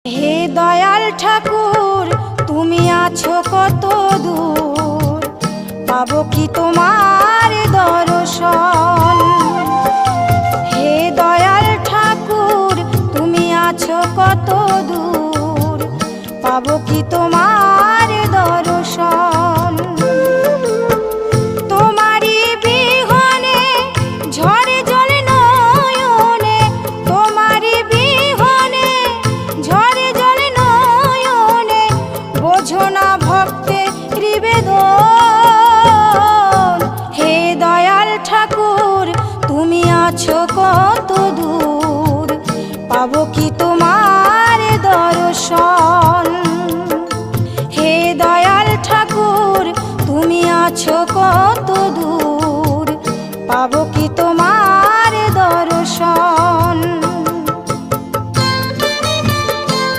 হে দয়াল ঠাকুর তুমি আছো কত দূর, পাবো কি তোমার দর্শন। হে দয়াল ঠাকুর তুমি আছো কত দূর, পাবো কি তোমার